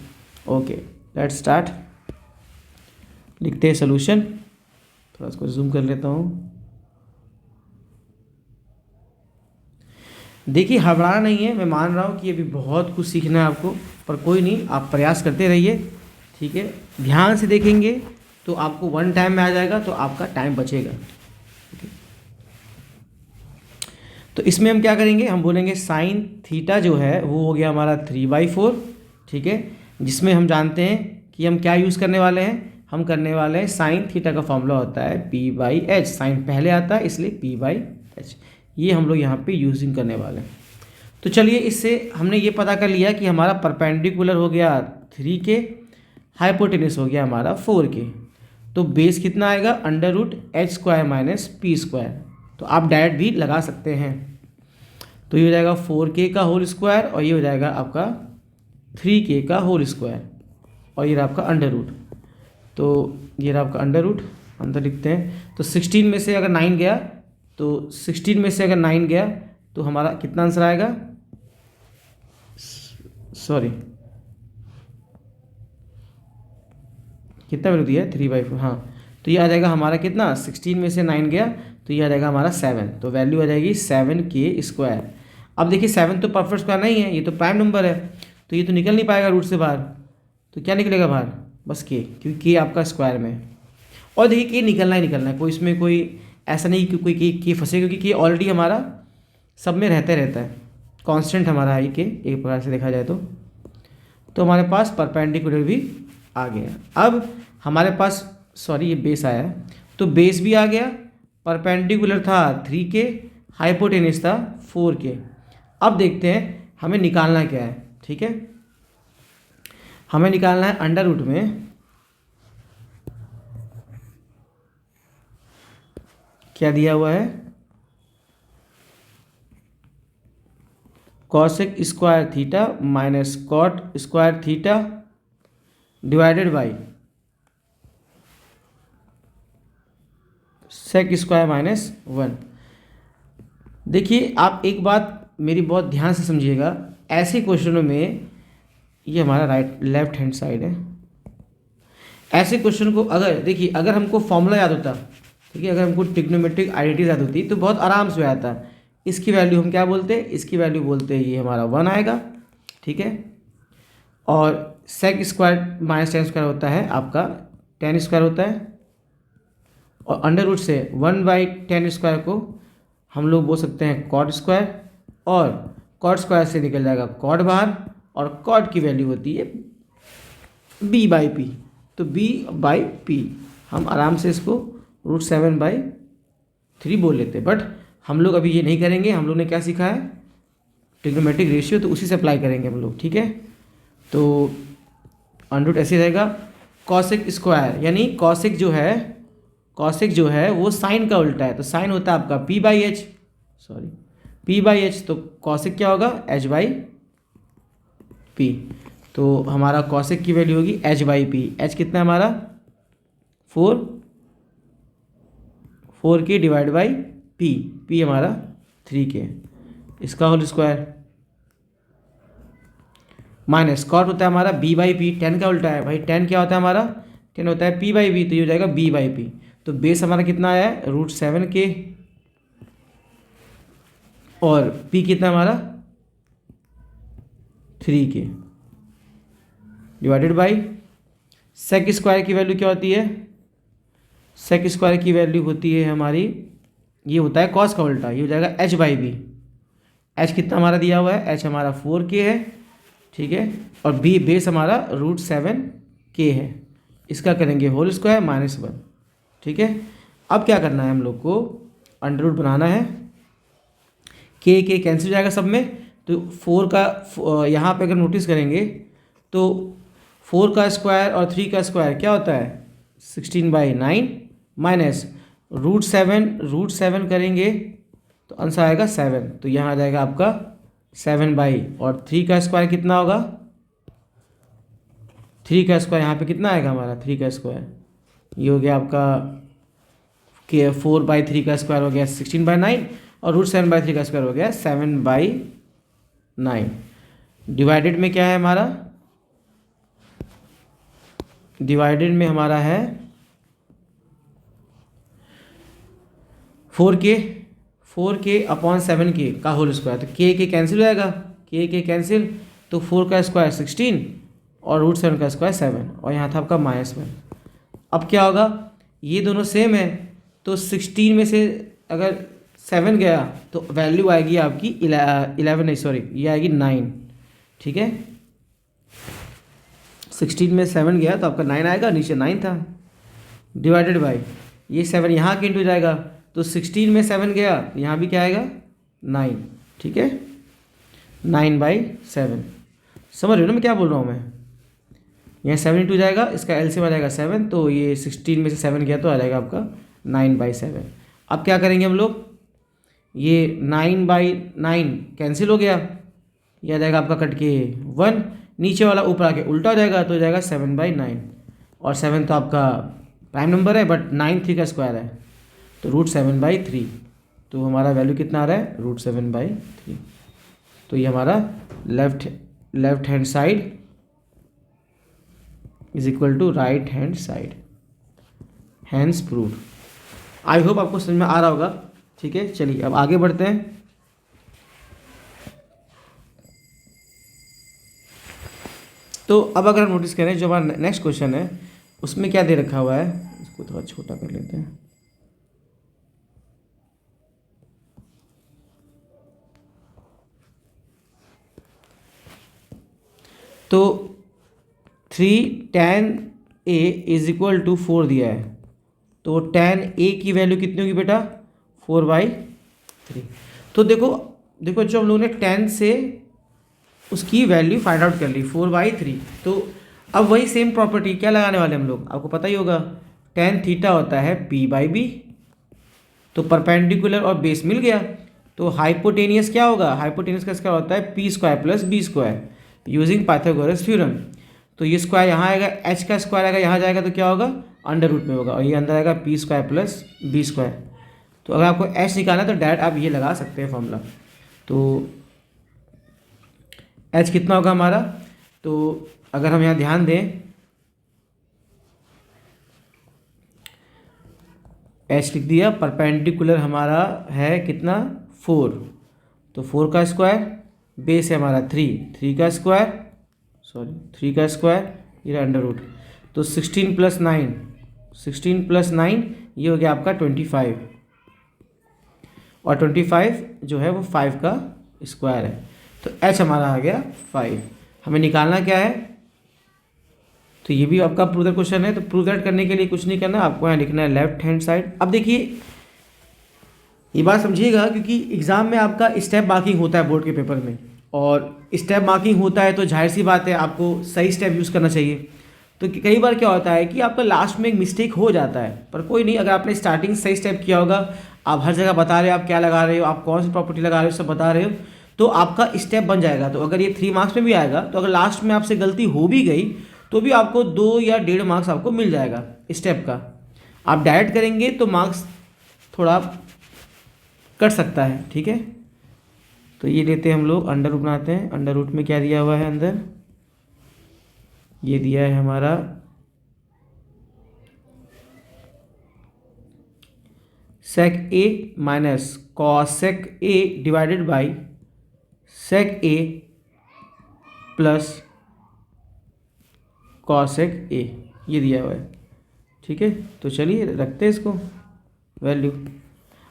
Okay, let's start. लिखते हैं सोल्यूशन, थोड़ा इसको जूम कर लेता हूँ। देखिए हड़बड़ाना नहीं है, मैं मान रहा हूँ कि अभी बहुत कुछ सीखना है आपको, पर कोई नहीं, आप प्रयास करते रहिए। ठीक है, ध्यान से देखेंगे तो आपको वन टाइम में आ जाएगा, तो आपका टाइम बचेगा। तो इसमें हम क्या करेंगे, हम बोलेंगे साइन थीटा जो है वो हो गया हमारा 3/4। ठीक है, जिसमें हम जानते हैं कि हम क्या यूज़ करने वाले हैं, हम करने वाले हैं साइन थीटा का फॉर्मूला होता है P/H, साइन पहले आता है इसलिए P/H, ये हम लोग यहाँ पे यूजिंग करने वाले हैं। तो चलिए, इससे हमने ये पता कर लिया कि हमारा परपेंडिकुलर हो गया 3K, हाइपोटेनस हो गया हमारा 4K। तो बेस कितना आएगा, √H² - P²। तो आप डायरेक्ट भी लगा सकते हैं, तो ये हो जाएगा 4K का होल स्क्वायर, और ये हो जाएगा आपका 3K का होल स्क्वायर, और ये रहा आपका अंडर रूट। तो ये रहा आपका अंडर रूट, अंदर लिखते हैं। तो 16 में से अगर 9 गया, तो 16 में से अगर 9 गया तो हमारा कितना आंसर आएगा, सॉरी कितना वैल्यू दिया है 3/4, हाँ, तो ये आ जाएगा हमारा कितना, 16 में से 9 गया तो ये आ जाएगा हमारा 7, तो वैल्यू आ जाएगी 7K²। अब देखिए 7 तो परफेक्ट स्क्वायर नहीं है, ये तो प्राइम नंबर है, तो ये तो निकल नहीं पाएगा रूट से बाहर, तो क्या निकलेगा बाहर, बस K, क्योंकि K आपका स्क्वायर में है। और देखिए K निकलना ही निकलना है, कोई इसमें कोई ऐसा नहीं कि कोई K फंसे, क्योंकि K ऑलरेडी हमारा सब में रहता है, कांस्टेंट हमारा है K एक प्रकार से देखा जाए तो हमारे पास परपेंडिकुलर भी आ गया। अब हमारे पास सॉरी ये बेस आया है, तो बेस भी आ गया, परपेंडिकुलर था 3K, हाइपोटेनस था 4K। अब देखते हैं हमें निकालना क्या है। ठीक है, हमें निकालना है अंडर रूट में क्या दिया हुआ है, cos² theta minus cot² theta divided by sec² - 1। देखिए आप एक बात मेरी बहुत ध्यान से समझिएगा, ऐसे क्वेश्चनों में ये हमारा लेफ्ट हैंड साइड है। ऐसे क्वेश्चन को अगर देखिए, अगर हमको फॉर्मूला याद होता, ठीक है, अगर हमको ट्रिग्नोमेट्रिक आइडेंटिटीज याद होती तो बहुत आराम से हो जाता। इसकी वैल्यू हम क्या बोलते हैं, इसकी वैल्यू बोलते हैं ये हमारा 1 आएगा, ठीक है। और sec square minus tan square होता है आपका 10 स्क्वायर होता है, और अंडर रूट से 1/10 स्क्वायर को हम लोग बोल सकते हैं कॉट स्क्वायर, और कॉट स्क्वायर से निकल जाएगा कॉट बाहर, और कॉट की वैल्यू होती है b/p। तो b/p हम आराम से इसको √7/3 बोल लेते हैं। बट हम लोग अभी ये नहीं करेंगे, हम लोग ने क्या सीखा है, ट्रिग्नोमेट्रिक रेशियो, तो उसी से अप्लाई करेंगे हम लोग, ठीक है। तो अंडर रूट ऐसे रहेगा। कॉसेक स्क्वायर, यानी कॉसेक जो है वो साइन का उल्टा है, तो साइन होता है आपका p/h, तो कॉसेक क्या होगा, h/p। तो हमारा कॉसेक की वैल्यू होगी h/p। h कितना है हमारा 4k डिवाइड बाई p हमारा 3k, इसका होल स्क्वायर, माइनस कॉट होता है हमारा b/p, 10 का उल्टा है भाई, 10 क्या होता है हमारा, 10 होता है p/p, तो ये हो जाएगा b/p। तो बेस हमारा कितना आया है √7k, और p कितना हमारा 3k divided by sec square की वैल्यू क्या होती है, सेक स्क्वायर की वैल्यू होती है हमारी, ये होता है कॉस का उल्टा, ये हो जाएगा h/b। h कितना हमारा दिया हुआ है, h हमारा 4k है, ठीक है, और b बेस हमारा √7k है, इसका करेंगे होल स्क्वायर -1, ठीक है। अब क्या करना है हम लोग को, अंडर रूट बनाना है, k कैंसिल हो जाएगा सब में, तो 4 का यहाँ पे अगर नोटिस करेंगे तो 4 का स्क्वायर और 3 का स्क्वायर क्या होता है 16/9, माइनस √7 करेंगे तो आंसर आएगा 7, तो यहाँ आ जाएगा आपका 7/, और 3 का स्क्वायर कितना होगा, 3 का स्क्वायर यहाँ पे कितना आएगा हमारा, 3 का स्क्वायर ये हो गया आपका 4/3 का स्क्वायर हो गया 16/9, और √7/3 का स्क्वायर हो गया 7/9। डिवाइडेड में क्या है हमारा, डिवाइडेड में हमारा है 4k अपॉन 7k का होल स्क्वायर, तो k कैंसिल हो जाएगा, k कैंसिल, तो 4 का स्क्वायर 16 और √7 का स्क्वायर 7, और यहाँ था आपका -1। अब क्या होगा, ये दोनों सेम है, तो 16 में से अगर 7 गया तो वैल्यू आएगी आपकी 11 नहीं सॉरी, ये आएगी 9, ठीक है। 16 में 7 गया तो आपका 9 आएगा, नीचे 9 था, डिवाइडेड बाई ये 7 यहाँ के इंटू जाएगा, तो 16 में 7 गया तो यहाँ भी क्या आएगा 9, ठीक है, 9/7। समझ रहे हो ना मैं क्या बोल रहा हूँ, मैं यहाँ 7 इंटू जाएगा, इसका एलसीएम आ जाएगा 7, तो ये 16 में से 7 गया तो आ जाएगा आपका 9/7। अब क्या करेंगे हम लोग, ये 9/9 कैंसिल हो गया, ये आ जाएगा आपका कट के 1, नीचे वाला ऊपर आके उल्टा हो जाएगा, तो हो जाएगा 7/9, और 7 तो आपका प्राइम नंबर है, बट 9 3 का स्क्वायर है, तो √7/3, तो हमारा वैल्यू कितना आ रहा है √7/3। तो ये हमारा left hand side is equal to right hand side, hence proved. I hope आपको समझ में आ रहा होगा, ठीक है। चलिए अब आगे बढ़ते हैं। तो अब अगर हम नोटिस करें जो हमारा नेक्स्ट क्वेश्चन है उसमें क्या दे रखा हुआ है, इसको थोड़ा छोटा कर लेते हैं। तो 3 tan a is equal to 4 दिया है, तो tan a की वैल्यू कितनी होगी बेटा 4/3। तो देखो जो हम लोगों ने tan से उसकी वैल्यू फाइंड आउट कर ली 4/3, तो अब वही सेम प्रॉपर्टी क्या लगाने वाले हम लोग, आपको पता ही होगा tan थीटा होता है p/b, तो परपेंडिकुलर और बेस मिल गया, तो हाइपोटेनियस क्या होगा, हाइपोटेनियस का स्क्वायर होता है p² + b² using Pythagoras theorem. तो ये स्क्वायर यहाँ आएगा, h का स्क्वायर आएगा यहाँ जाएगा तो क्या होगा अंडर रूट में होगा, और ये अंदर आएगा p² + b²। तो अगर आपको h निकालना है तो डायरेक्ट आप ये लगा सकते हैं फॉर्मूला। तो एच कितना होगा हमारा, तो अगर हम यहाँ ध्यान दें, एच लिख दिया, परपेंडिकुलर हमारा है कितना 4, तो 4 का स्क्वायर, बेस है हमारा 3 का स्क्वायर, सॉरी 3 का स्क्वायर, ये अंडर रूट, तो 16 + 9, 16 + 9 ये हो गया आपका 25, और 25 जो है वो 5 का स्क्वायर है, तो एच हमारा आ गया 5। हमें निकालना क्या है, तो ये भी आपका प्रूव दैट क्वेश्चन है, तो प्रूव दैट करने के लिए कुछ नहीं करना, आपको यहाँ लिखना है लेफ्ट हैंड साइड। अब देखिए ये बात समझिएगा, क्योंकि एग्जाम में आपका स्टेप मार्किंग होता है बोर्ड के पेपर में, और स्टेप मार्किंग होता है तो जाहिर सी बात है आपको सही स्टेप यूज़ करना चाहिए। तो कई बार क्या होता है कि आपका लास्ट में एक मिस्टेक हो जाता है, पर कोई नहीं, अगर आपने स्टार्टिंग सही स्टेप किया होगा, आप हर जगह बता रहे हो आप क्या लगा रहे हो, आप कौन सी प्रॉपर्टी लगा रहे हो, सब बता रहे हो, तो आपका स्टेप बन जाएगा। तो अगर ये 3 मार्क्स में भी आएगा, तो अगर लास्ट में आपसे गलती हो भी गई तो भी आपको 2 या 1.5 मार्क्स आपको मिल जाएगा स्टेप का। आप डायरेक्ट करेंगे तो मार्क्स थोड़ा कट सकता है, ठीक है। तो ये लेते हैं हम लोग, अंडर रूट बनाते हैं। अंडर रूट में क्या दिया हुआ है अंदर, ये दिया है हमारा sec a minus cosec a divided by sec a plus cosec a, ये दिया हुआ है, ठीक है। तो चलिए रखते हैं इसको वैल्यू।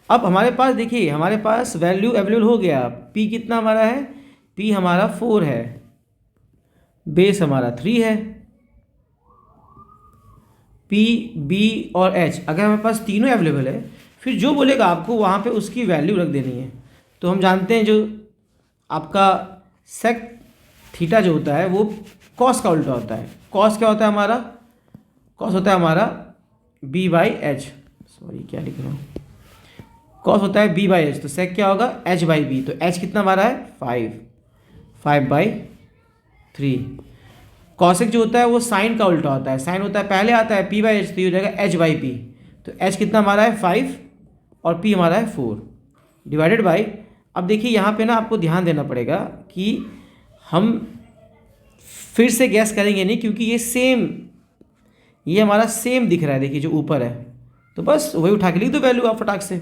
अब हमारे पास देखिए, हमारे पास वैल्यू अवेलेबल हो गया। p कितना हमारा है, p हमारा 4 है, बेस हमारा 3 है, p b और h अगर हमारे पास तीनों अवेलेबल है, फिर जो बोलेगा आपको वहाँ पे उसकी वैल्यू रख देनी है। तो हम जानते हैं जो आपका सेक थीटा जो होता है वो कॉस का उल्टा होता है। कॉस क्या होता है हमारा, कॉस होता है हमारा b/h, सॉरी क्या लिख रहा हूँ, कॉस होता है b/h, तो सेक क्या होगा h/b, तो h कितना हमारा है 5/3। कॉसेक जो होता है वो साइन का उल्टा होता है, साइन होता है पहले आता है p/h, तो ये हो जाएगा h/p, तो h कितना हमारा है 5 और p हमारा है 4 डिवाइडेड बाई। अब देखिए यहाँ पे ना आपको ध्यान देना पड़ेगा कि हम फिर से गैस करेंगे नहीं, क्योंकि ये सेम, ये हमारा सेम दिख रहा है, देखिए जो ऊपर है, तो बस वही उठा के लिख दो वैल्यू आप फटाक से।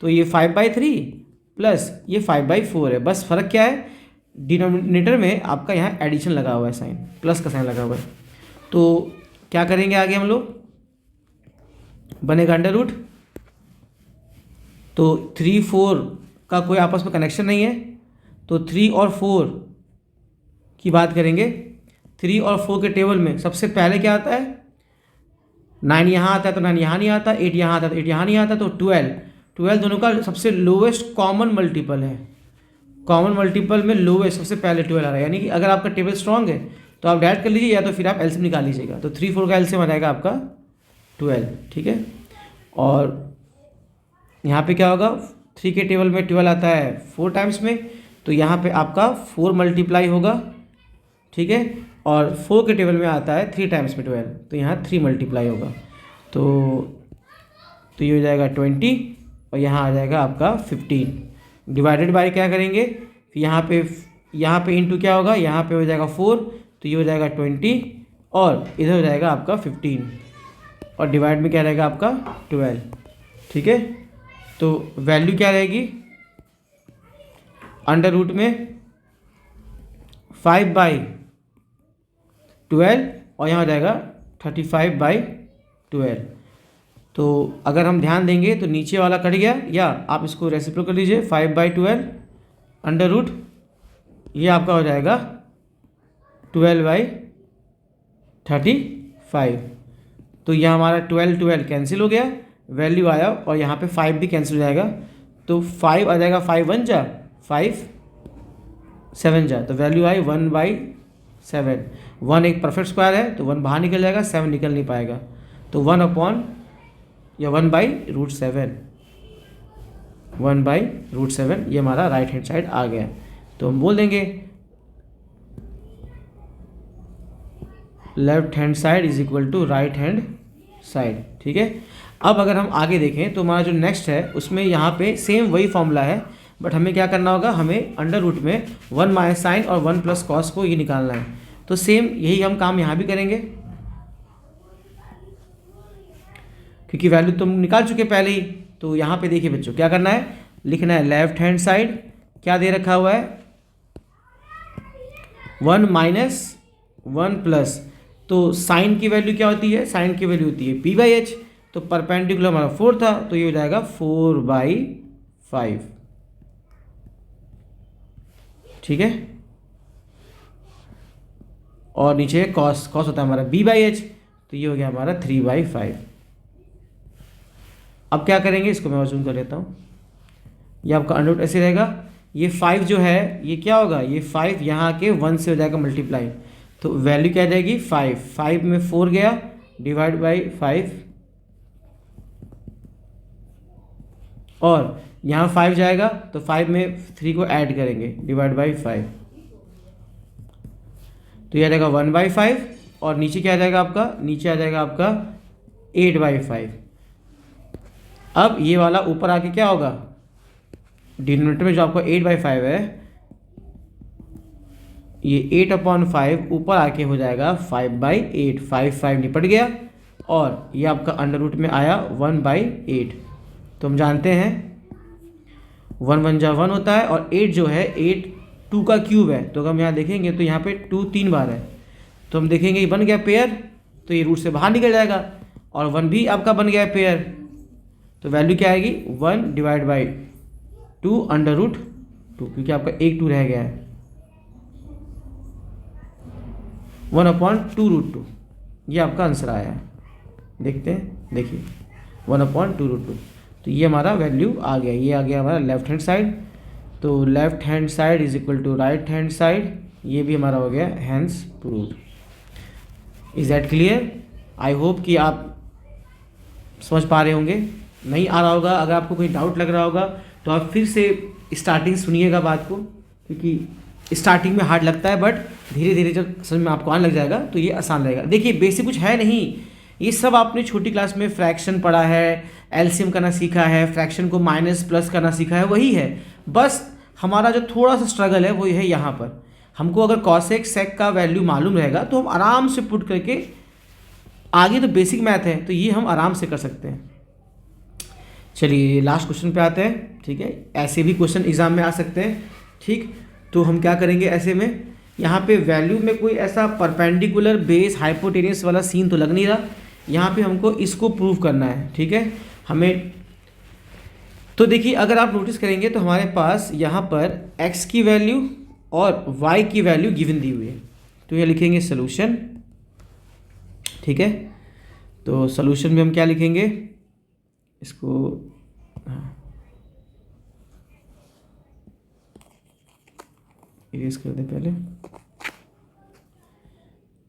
तो ये 5/3 प्लस ये 5/4 है, बस फ़र्क क्या है, डिनोमिनेटर में आपका यहाँ एडिशन लगा हुआ है, साइन प्लस का साइन लगा हुआ है। तो क्या करेंगे आगे हम लोग, बनेगा अंडर रूट, तो 3 4 का कोई आपस में कनेक्शन नहीं है, तो 3 और 4 की बात करेंगे। 3 और 4 के टेबल में सबसे पहले क्या आता है, 9 यहाँ आता है तो 9 यहाँ नहीं आता, 8 यहाँ आता है तो 8 यहाँ नहीं आता, तो 12 दोनों का सबसे लोवेस्ट कॉमन मल्टीपल है। कॉमन मल्टीपल में लोवेस्ट सबसे पहले 12 आ रहा है, यानी कि अगर आपका टेबल स्ट्रॉन्ग है तो आप डायरेक्ट कर लीजिए, या तो फिर आप एलसीएम निकाल लीजिएगा। तो 3 4 का एलसीएम आ जाएगा आपका 12, ठीक है। और यहाँ पे क्या होगा, 3 के टेबल में 12 आता है 4 टाइम्स में, तो यहाँ पे आपका 4 मल्टीप्लाई होगा, ठीक है। और 4 के टेबल में आता है 3 टाइम्स में 12, तो यहाँ 3 मल्टीप्लाई होगा, तो ये हो जाएगा 20 और यहाँ आ जाएगा आपका 15 डिवाइडेड बाय क्या करेंगे, फिर यहाँ पे इंटू क्या होगा, यहाँ पे हो जाएगा 4, तो ये हो जाएगा 20 और इधर हो जाएगा आपका 15 और डिवाइड में क्या रहेगा आपका 12, ठीक है। तो वैल्यू क्या रहेगी, अंडर रूट में 5/12 और यहाँ हो जाएगा 35/12। तो अगर हम ध्यान देंगे तो नीचे वाला कट गया, या आप इसको रेसिप्रोकल कर लीजिए, 5/12 अंडर रूट, ये आपका हो जाएगा 12/35। तो यह हमारा 12 कैंसिल हो गया, वैल्यू आया और यहाँ पे 5 भी कैंसिल हो जाएगा, तो 5 आ जाएगा, 5 1 जा 5 7 जा, तो वैल्यू आई 1/7। 1 एक परफेक्ट स्क्वायर है तो 1 बाहर निकल जाएगा, 7 निकल नहीं पाएगा, तो 1/√7, 1/√7 ये हमारा राइट हैंड साइड आ गया। तो हम बोल देंगे left hand side is equal to right hand side, ठीक है। अब अगर हम आगे देखें तो हमारा जो नेक्स्ट है उसमें यहाँ पे सेम वही फॉर्मूला है, बट हमें क्या करना होगा, हमें अंडर रूट में 1 माइनस साइन और 1 प्लस कॉस को ये निकालना है। तो सेम यही हम काम यहाँ भी करेंगे, क्योंकि वैल्यू तो हम निकाल चुके पहले ही। तो यहाँ पे देखिए बच्चों क्या करना है, लिखना है लेफ्ट हैंड साइड क्या दे रखा हुआ है, 1 माइनस 1 प्लस, तो साइन की वैल्यू क्या होती है, साइन की वैल्यू होती है p/h, तो परपेंडिकुलर हमारा 4 था तो ये हो जाएगा 4/5, ठीक है। और नीचे कॉस, कॉस होता है हमारा b/h, तो ये हो गया हमारा 3/5। अब क्या करेंगे, इसको मैं जूम कर लेता हूँ, ये आपका अंडर रूट ऐसे रहेगा, ये 5 जो है ये क्या होगा, ये 5 यहाँ के 1 से हो जाएगा मल्टीप्लाई, तो वैल्यू क्या जाएगी 5, 5 में 4 गया डिवाइड बाई 5, और यहाँ 5 जाएगा तो 5 में 3 को ऐड करेंगे डिवाइड बाई 5, तो यह आ जाएगा 1/5, और नीचे क्या आ जाएगा आपका, नीचे आ जाएगा आपका 8/5। अब ये वाला ऊपर आके क्या होगा, डिनोमिनेटर में जो आपका 8/5 है, ये 8/5 ऊपर आके हो जाएगा 5/8, 5 निपट गया, और ये आपका अंडर रूट में आया 1/8। तो हम जानते हैं 1 1 जा 1 होता है, और 8 जो है 8 2 का क्यूब है, तो अगर हम यहाँ देखेंगे तो यहाँ पे 2 3 बार है, तो हम देखेंगे ये बन गया पेयर, तो ये रूट से बाहर निकल जाएगा, और 1 भी आपका बन गया पेयर, तो वैल्यू क्या आएगी 1 डिवाइड बाई 2 अंडर रूट 2, क्योंकि आपका एक 2 रह गया है, 1/2√2, ये आपका आंसर आया है। देखते हैं, देखिए 1/2√2, तो ये हमारा वैल्यू आ गया, ये आ गया हमारा लेफ्ट हैंड साइड, तो left hand side is equal to right hand side, ये भी हमारा हो गया hence proved. Is that clear? I hope कि आप समझ पा रहे होंगे। नहीं आ रहा होगा, अगर आपको कोई डाउट लग रहा होगा तो आप फिर से स्टार्टिंग सुनिएगा बात को, क्योंकि स्टार्टिंग में हार्ड लगता है, बट धीरे धीरे जब समझ में आपको आने लग जाएगा तो ये आसान रहेगा। देखिए बेसिक कुछ है नहीं, ये सब आपने छोटी क्लास में फ्रैक्शन पढ़ा है, एलसीएम करना सीखा है, फ्रैक्शन को माइनस प्लस करना सीखा है, वही है। बस हमारा जो थोड़ा सा स्ट्रगल है वो है यहाँ पर, हमको अगर कॉसेक सेक का वैल्यू मालूम रहेगा तो हम आराम से पुट करके, आगे तो बेसिक मैथ है तो ये हम आराम से कर सकते हैं। चलिए लास्ट क्वेश्चन पे आते हैं, ठीक है। ऐसे भी क्वेश्चन एग्जाम में आ सकते हैं, ठीक। तो हम क्या करेंगे ऐसे में, यहाँ पे वैल्यू में कोई ऐसा परपेंडिकुलर बेस हाइपोटेनियस वाला सीन तो लग नहीं रहा, यहाँ पे हमको इसको प्रूव करना है, ठीक है। हमें तो देखिए अगर आप नोटिस करेंगे तो हमारे पास यहाँ पर x की वैल्यू और y की वैल्यू गिवन दी हुई है, तो ये लिखेंगे सोल्यूशन, ठीक है। तो सोल्यूशन में हम क्या लिखेंगे, इसको इरेज कर दे पहले,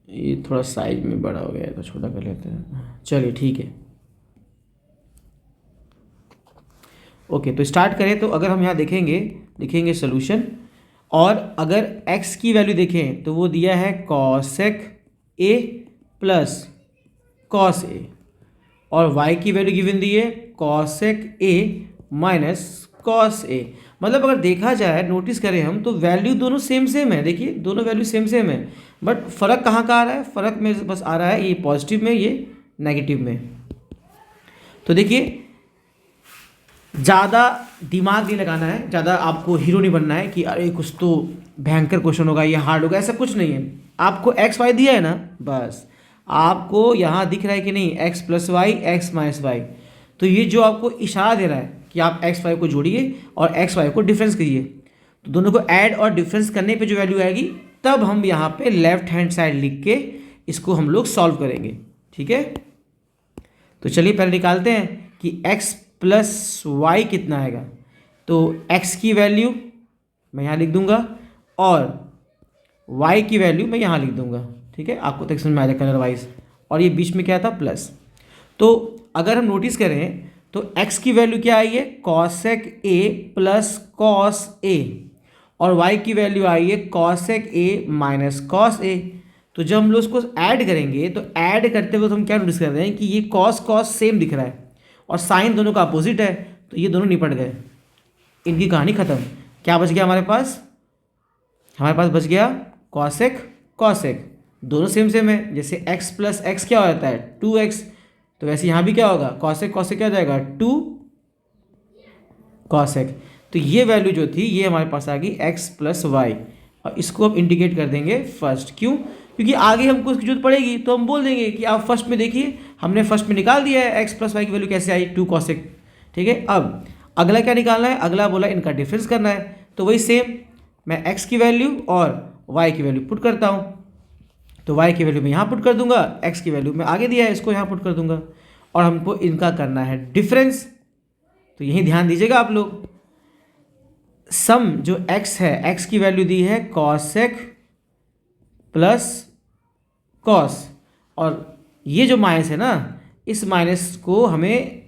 ये थोड़ा साइज में बड़ा हो गया है तो छोटा कर लेते हैं, चलिए ठीक है। ओके तो स्टार्ट करें, तो अगर हम यहाँ देखेंगे, लिखेंगे सोल्यूशन, और अगर x की वैल्यू देखें तो वो दिया है cosec a plus cos a, और y की वैल्यू गिवन दी है cosec a minus cos a। मतलब अगर देखा जाए, नोटिस करें हम, तो वैल्यू दोनों सेम सेम है, देखिए दोनों वैल्यू सेम सेम है, बट फ़र्क कहाँ का आ रहा है, फ़र्क में बस आ रहा है ये पॉजिटिव में, ये नेगेटिव में। तो देखिए ज़्यादा दिमाग नहीं लगाना है, ज़्यादा आपको हीरो नहीं बनना है कि अरे कुछ तो भयंकर क्वेश्चन होगा, ये हार्ड होगा, ऐसा कुछ नहीं है। आपको एक्स वाई दिया है ना, बस आपको यहाँ दिख रहा है कि नहीं X plus Y X minus Y, तो ये जो आपको इशारा दे रहा है कि आप एक्स वाई को जोड़िए और एक्स वाई को डिफरेंस कीजिए, तो दोनों को ऐड और डिफरेंस करने पे जो वैल्यू आएगी, तब हम यहाँ पे लेफ्ट हैंड साइड लिख के इसको हम लोग सॉल्व करेंगे, ठीक है। तो चलिए पहले निकालते हैं कि एक्स प्लस वाई कितना आएगा। तो x की वैल्यू मैं यहाँ लिख दूंगा और y की वैल्यू मैं यहाँ लिख दूंगा, ठीक है। आपको तो समझ में आ जाएगा कलर वाइज, और ये बीच में क्या था प्लस। तो अगर हम नोटिस करें तो x की वैल्यू क्या आई है cosec a plus cos a, और y की वैल्यू आई है cosec a minus cos a। तो जब हम लोग उसको ऐड करेंगे तो ऐड करते हुए हम क्या नोटिस कर रहे हैं कि ये कॉस कॉस सेम दिख रहा है और साइन दोनों का अपोजिट है, तो ये दोनों निपट गए। इनकी कहानी ख़त्म। क्या बच गया हमारे पास? हमारे पास बच गया कॉसेक कॉसेक, दोनों सेम सेम है। जैसे x प्लस एक्स क्या होता है 2x, तो वैसे यहाँ भी क्या होगा कॉसेक कॉसेक क्या हो जाएगा 2 कॉसेक। तो ये वैल्यू जो थी ये हमारे पास आ गई x प्लस वाई, और इसको हम इंडिकेट कर देंगे फर्स्ट। क्यों? क्योंकि आगे हमको उसकी जरूरत पड़ेगी तो हम बोल देंगे कि आप फर्स्ट में देखिए, हमने फर्स्ट में निकाल दिया है x प्लस वाई की वैल्यू कैसे आई 2 कॉसेक। ठीक है, अब अगला क्या निकालना है? अगला बोला इनका डिफरेंस करना है, तो वही सेम मैं x की वैल्यू और y की वैल्यू पुट करता हूँ। तो y की वैल्यू मैं यहाँ पुट कर दूंगा, x की वैल्यू मैं आगे दिया है इसको यहाँ पुट कर दूंगा, और हमको इनका करना है डिफरेंस। तो यही ध्यान दीजिएगा आप लोग, सम जो x है, x की वैल्यू दी है कॉसेक प्लस कॉस, और ये जो माइनस है ना, इस माइनस को हमें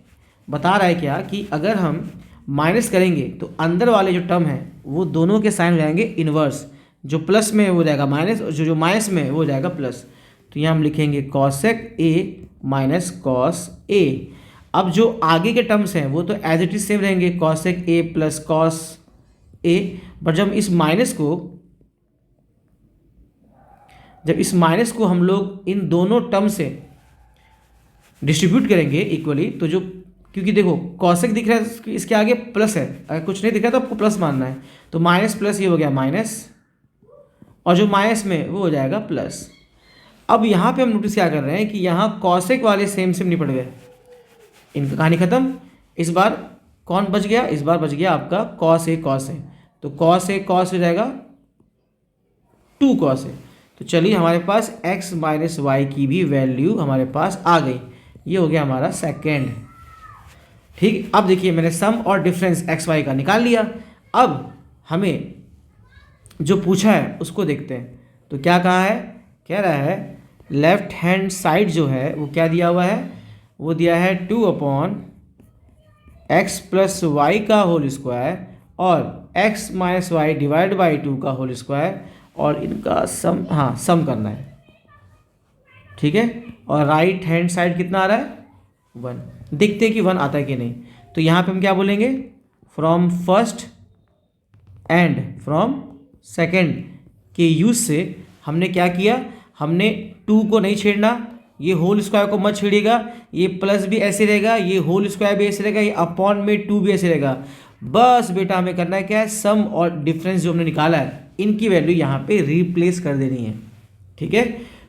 बता रहा है क्या कि अगर हम माइनस करेंगे तो अंदर वाले जो टर्म है वो दोनों के साइन हो जाएंगे इन्वर्स, जो प्लस में हो जाएगा माइनस और जो माइनस में वो हो जाएगा प्लस। तो यहाँ हम लिखेंगे cosec A minus cos A. अब जो आगे के टर्म्स हैं वो तो एज इट इज सेम रहेंगे, cosec A plus cos A, but जब इस माइनस को हम लोग इन दोनों टर्म से डिस्ट्रीब्यूट करेंगे इक्वली, तो जो, क्योंकि देखो कॉसेक दिख रहा है इसके आगे प्लस है, अगर कुछ नहीं दिख रहा है तो आपको प्लस मानना है, तो माइनस प्लस ये हो गया माइनस, और जो माइनस में वो हो जाएगा प्लस। अब यहाँ पे हम नोटिस क्या कर रहे हैं कि यहाँ कॉसेक वाले सेम सेम निपट गए, इनका कहानी खत्म। इस बार कौन बच गया? इस बार बच गया आपका कॉस ए कॉस ए, तो कॉस ए कॉस हो जाएगा 2 कॉस ए। तो चलिए हमारे पास x माइनस वाई की भी वैल्यू हमारे पास आ गई, ये हो गया हमारा सेकेंड। ठीक, अब देखिए मैंने सम और डिफरेंस एक्स वाई का निकाल लिया। अब हमें जो पूछा है उसको देखते हैं, तो क्या कहा है? कह रहा है लेफ्ट हैंड साइड जो है वो क्या दिया हुआ है? वो दिया है 2 अपॉन एक्स प्लस वाई का होल स्क्वायर और x minus Y divide by 2 का होल स्क्वायर, और इनका सम, हाँ सम करना है। ठीक है, और राइट हैंड साइड कितना आ रहा है? 1। देखते हैं कि 1 आता है कि नहीं। तो यहाँ पे हम क्या बोलेंगे? From first and from second के यूज से हमने क्या किया? हमने 2 को नहीं छेड़ना, ये होल स्क्वायर को मत छेड़िएगा, ये प्लस भी ऐसे रहेगा, ये होल स्क्वायर भी ऐसे रहेगा, ये अपॉन में 2 भी ऐसे रहेगा। बस बेटा हमें करना है क्या है? सम और डिफरेंस जो हमने निकाला है इनकी वैल्यू यहाँ पे रिप्लेस कर देनी है। ठीक है,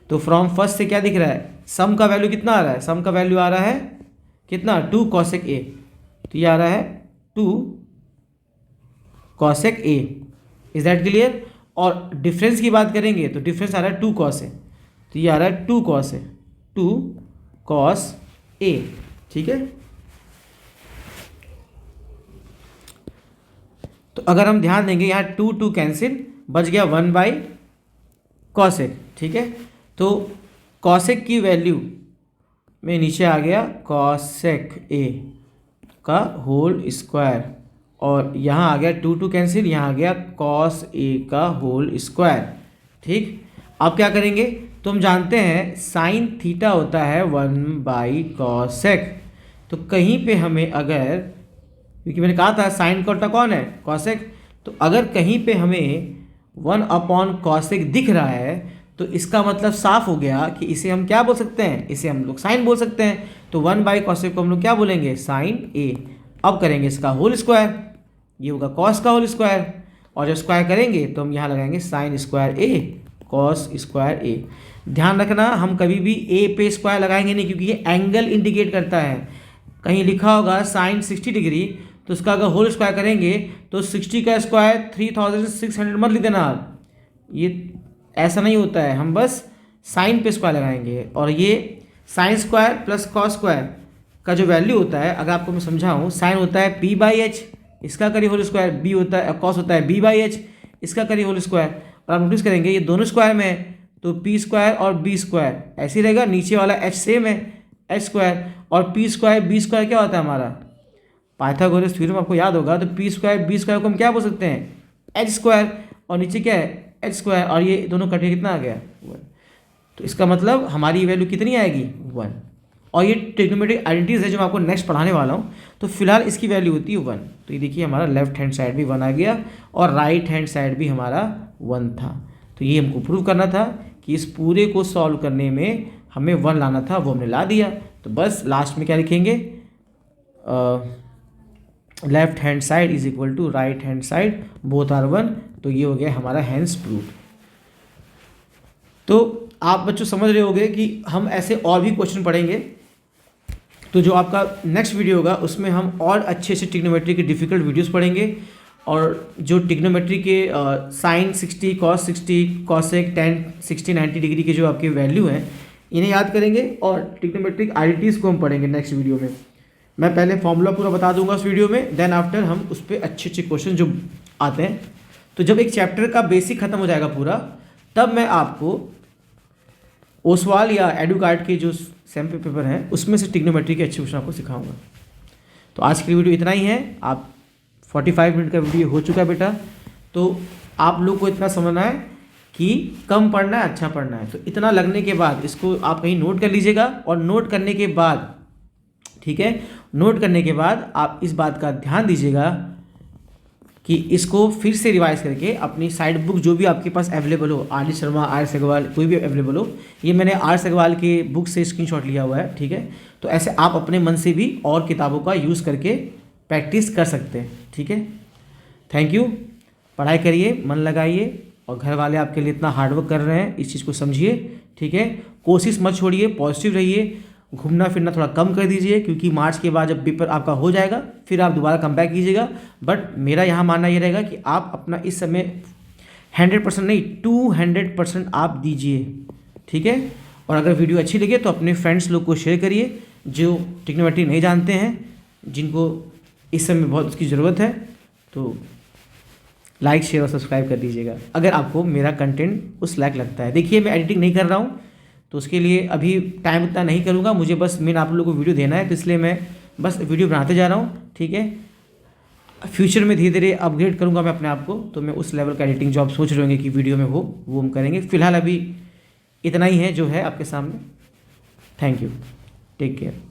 तो फ्रॉम फर्स्ट से क्या दिख रहा है? सम का वैल्यू कितना आ रहा है? सम का वैल्यू आ रहा है कितना? 2 कॉसेक ए, तो ये आ रहा है 2 cosec A. Is that clear? और डिफरेंस की बात करेंगे तो डिफरेंस आ रहा है 2 कॉस ए, तो ये आ रहा है 2 कॉस ए, 2 कॉस ए। ठीक है, तो अगर हम ध्यान देंगे यहाँ 2 2 कैंसिल, बच गया 1 बाई कॉसेक। ठीक है, तो कॉसेक की वैल्यू में नीचे आ गया कॉसेक ए का होल स्क्वायर, और यहाँ आ गया 2 2 कैंसिल, यहाँ आ गया कॉस ए का होल स्क्वायर। ठीक, अब क्या करेंगे? तो हम जानते हैं साइन थीटा होता है 1 बाई कॉसेक, तो कहीं पे हमें अगर, क्योंकि मैंने कहा था साइन का उल्टा कौन है? कॉसेक, तो अगर कहीं पे हमें 1 अपॉन कॉसेक दिख रहा है तो इसका मतलब साफ हो गया कि इसे हम क्या बोल सकते हैं? इसे हम लोग साइन बोल सकते हैं। तो 1 बाई कॉसेक को हम लोग क्या बोलेंगे? साइन ए। अब करेंगे इसका होल स्क्वायर, ये होगा कॉस का होल स्क्वायर, और जब स्क्वायर करेंगे तो हम यहाँ लगाएंगे साइन स्क्वायर ए कॉस स्क्वायर ए। ध्यान रखना हम कभी भी ए पे स्क्वायर लगाएंगे नहीं, क्योंकि ये एंगल इंडिकेट करता है। कहीं लिखा होगा साइन 60 डिग्री, तो उसका अगर होल स्क्वायर करेंगे तो 60 का स्क्वायर 3600 मत लिख देना, ये ऐसा नहीं होता है। हम बस साइन पे स्क्वायर लगाएंगे, और ये sine square plus cos square का जो वैल्यू होता है, अगर आपको मैं समझाऊँ, साइन होता है p बाई एच, इसका करिए होल स्क्वायर, बी होता है, कॉस होता है b बाई एच, इसका करिए होल स्क्वायर। और आप नोटिस करेंगे ये दोनों स्क्वायर में है, तो p स्क्वायर और b स्क्वायर ऐसे ही रहेगा, नीचे वाला h सेम है h स्क्वायर, और p स्क्वायर b स्क्वायर क्या होता है हमारा? पाइथागोरस थ्योरम आपको याद होगा, तो p स्क्वायर b स्क्वायर को हम क्या बोल सकते हैं? h स्क्वायर, और नीचे क्या है? h स्क्वायर, और ये दोनों कटे कितना आ गया? 1। तो इसका मतलब हमारी वैल्यू कितनी आएगी? 1। और ये ट्रिग्नोमेट्रिक आइडेंटिटीज है जो मैं आपको नेक्स्ट पढ़ाने वाला हूँ। तो फिलहाल इसकी वैल्यू होती है 1। तो ये देखिए हमारा लेफ्ट हैंड साइड भी 1 आ गया और राइट हैंड साइड भी हमारा 1 था। तो ये हमको प्रूव करना था कि इस पूरे को सॉल्व करने में हमें 1 लाना था, वो हमने ला दिया। तो बस लास्ट में क्या लिखेंगे, left hand side is equal to right hand side, both are 1। तो ये हो गया हमारा हैंस प्रूव। तो आप बच्चों समझ रहे होंगे कि हम ऐसे और भी क्वेश्चन पढ़ेंगे। तो जो आपका नेक्स्ट वीडियो होगा उसमें हम और अच्छे से ट्रिग्नोमेट्री के डिफिकल्ट वीडियोस पढ़ेंगे और जो ट्रिग्नोमेट्री के साइन 60, कॉस 60, कॉसेक 10, 60, 90 डिग्री के जो आपके वैल्यू हैं इन्हें याद करेंगे और ट्रिग्नोमेट्रिक आइडेंटिटीज़ को हम पढ़ेंगे नेक्स्ट वीडियो में। मैं पहले फॉर्मूला पूरा बता दूंगा उस वीडियो में, देन आफ्टर हम उस पर अच्छे अच्छे क्वेश्चन जो आते हैं। तो जब एक चैप्टर का बेसिक खत्म हो जाएगा पूरा, तब मैं आपको ओसवाल या एडुकार्ड के जो सैम्पल पेपर हैं उसमें से ट्रिग्नोमेट्री के अच्छे क्वेश्चन आपको सिखाऊंगा। तो आज के लिए वीडियो इतना ही है। आप 45 मिनट का वीडियो हो चुका है बेटा। तो आप लोग को इतना समझना है कि कम पढ़ना है, अच्छा पढ़ना है। तो इतना लगने के बाद इसको आप कहीं नोट कर लीजिएगा और नोट करने के बाद, ठीक है, नोट करने के बाद आप इस बात का ध्यान दीजिएगा कि इसको फिर से रिवाइज करके अपनी साइड बुक जो भी आपके पास अवेलेबल हो, R D Sharma, R S Agrawal, कोई भी अवेलेबल हो, ये मैंने आर एस अग्रवाल के बुक से स्क्रीनशॉट लिया हुआ है, ठीक है। तो ऐसे आप अपने मन से भी और किताबों का यूज़ करके प्रैक्टिस कर सकते हैं, ठीक है। Thank you. पढ़ाई करिए, मन लगाइए और घर वाले आपके लिए इतना हार्डवर्क कर रहे हैं, इस चीज़ को समझिए, ठीक है। कोशिश मत छोड़िए, पॉजिटिव रहिए, घूमना फिरना थोड़ा कम कर दीजिए क्योंकि मार्च के बाद जब पेपर आपका हो जाएगा फिर आप दोबारा कम बैक कीजिएगा। बट मेरा यहाँ मानना ये रहेगा कि आप अपना इस समय 100% नहीं 200% आप दीजिए, ठीक है। और अगर वीडियो अच्छी लगे तो अपने फ्रेंड्स लोग को शेयर करिए जो ट्रिग्नोमेट्री नहीं जानते हैं, जिनको इस समय बहुत उसकी ज़रूरत है। तो लाइक, शेयर और सब्सक्राइब कर दीजिएगा अगर आपको मेरा कंटेंट उस लायक लगता है। देखिए मैं एडिटिंग नहीं कर रहा हूँ तो उसके लिए अभी टाइम उतना नहीं करूँगा, मुझे बस मेन आप लोगों को वीडियो देना है, तो इसलिए मैं बस वीडियो बनाते जा रहा हूँ, ठीक है। फ्यूचर में धीरे धीरे अपग्रेड करूँगा मैं अपने आप को, तो मैं उस लेवल का एडिटिंग जो आप सोच रहे होंगे कि वीडियो में हो वो हम करेंगे। फिलहाल अभी इतना ही है जो है आपके सामने। Thank you, take care.